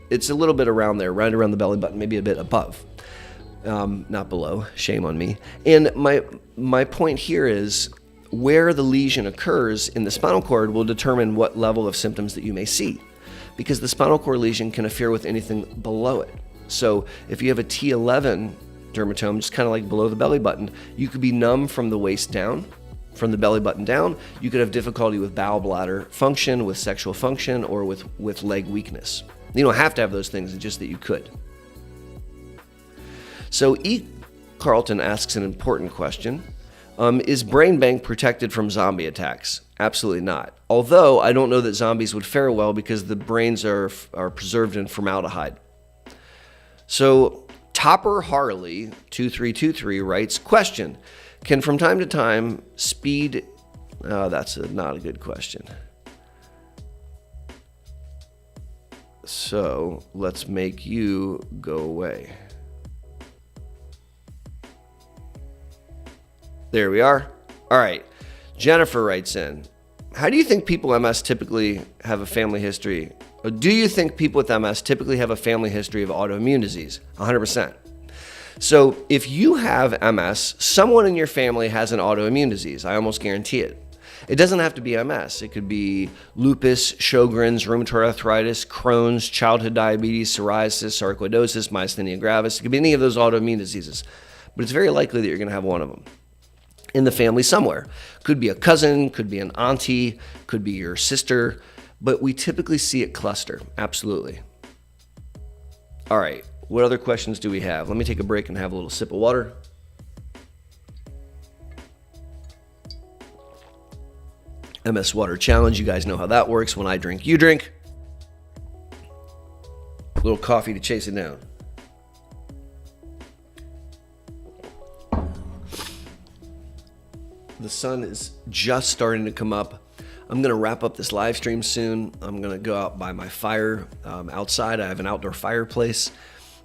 It's a little bit around there, right around the belly button, maybe a bit above, not below, shame on me. And my point here is where the lesion occurs in the spinal cord will determine what level of symptoms that you may see, because the spinal cord lesion can interfere with anything below it. So if you have a T11 dermatome, just kind of like below the belly button, you could be numb from the waist down. From the belly button down, you could have difficulty with bowel bladder function, with sexual function, or with leg weakness. You don't have to have those things, it's just that you could. So E. Carlton asks an important question. Is Brain Bank protected from zombie attacks? Absolutely not. Although I don't know that zombies would fare well because the brains are preserved in formaldehyde. So Topper Harley 2323 writes, question. Can from time to time speed... that's not a good question. So let's make you go away. There we are. All right. Jennifer writes in, how do you think people with MS typically have a family history? Or do you think people with MS typically have a family history of autoimmune disease? 100%. So if you have MS, someone in your family has an autoimmune disease. I almost guarantee it. It doesn't have to be MS. It could be lupus, Sjogren's, rheumatoid arthritis, Crohn's, childhood diabetes, psoriasis, sarcoidosis, myasthenia gravis. It could be any of those autoimmune diseases. But it's very likely that you're going to have one of them in the family somewhere. Could be a cousin, could be an auntie, could be your sister. But we typically see it cluster. Absolutely. All right. What other questions do we have? Let me take a break and have a little sip of water. MS Water Challenge. You guys know how that works. When I drink, you drink. A little coffee to chase it down. The sun is just starting to come up. I'm going to wrap up this live stream soon. I'm going to go out by my fire outside. I have an outdoor fireplace.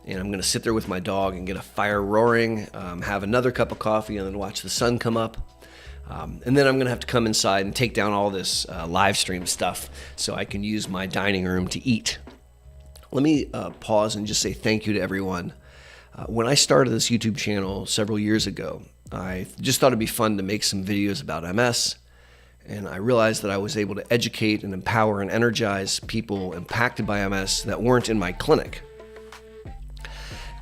And I'm going to sit there with my dog and get a fire roaring, have another cup of coffee, and then watch the sun come up. And then I'm going to have to come inside and take down all this live stream stuff so I can use my dining room to eat. Let me pause and just say thank you to everyone When I started this YouTube channel several years ago, I just thought it'd be fun to make some videos about MS, and I realized that I was able to educate and empower and energize people impacted by MS that weren't in my clinic.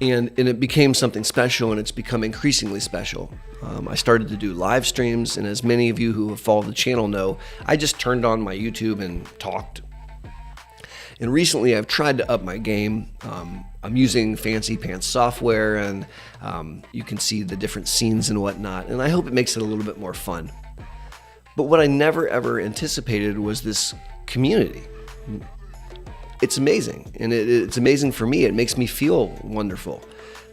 And it became something special, and it's become increasingly special. I started to do live streams, and as many of you who have followed the channel know, I just turned on my YouTube and talked. And recently I've tried to up my game. I'm using fancy pants software, and you can see the different scenes and whatnot, and I hope it makes it a little bit more fun. But what I never ever anticipated was this community. It's amazing, and it's amazing for me. It makes me feel wonderful.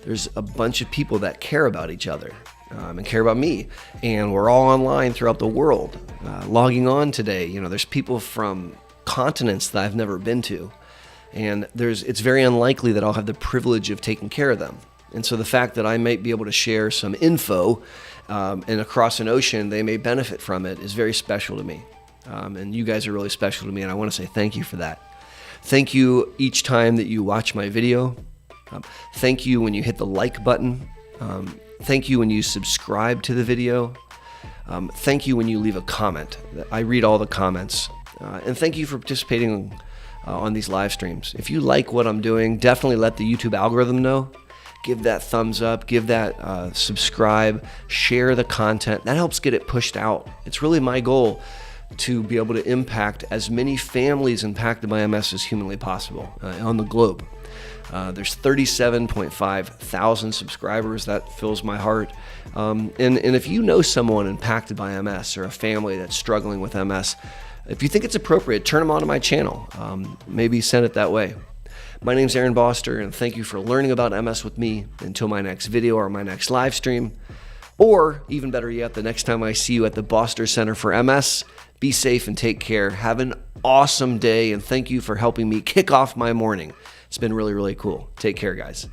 There's a bunch of people that care about each other and care about me, and we're all online throughout the world, logging on today. You know, there's people from continents that I've never been to, and it's very unlikely that I'll have the privilege of taking care of them. And so the fact that I might be able to share some info and across an ocean they may benefit from it is very special to me. And you guys are really special to me, and I want to say thank you for that. Thank you each time that you watch my video. Thank you when you hit the like button. Thank you when you subscribe to the video. Thank you when you leave a comment. I read all the comments. And thank you for participating on these live streams. If you like what I'm doing, definitely let the YouTube algorithm know. Give that thumbs up, give that subscribe, share the content. That helps get it pushed out. It's really my goal to be able to impact as many families impacted by MS as humanly possible on the globe. There's 37.5 thousand subscribers. That fills my heart. And if you know someone impacted by MS or a family that's struggling with MS, if you think it's appropriate, turn them onto my channel. Maybe send it that way. My name's Boster, and thank you for learning about MS with me. Until my next video or my next live stream, or even better yet, the next time I see you at the Boster Center for MS, be safe and take care. Have an awesome day, and thank you for helping me kick off my morning. It's been really, really cool. Take care, guys.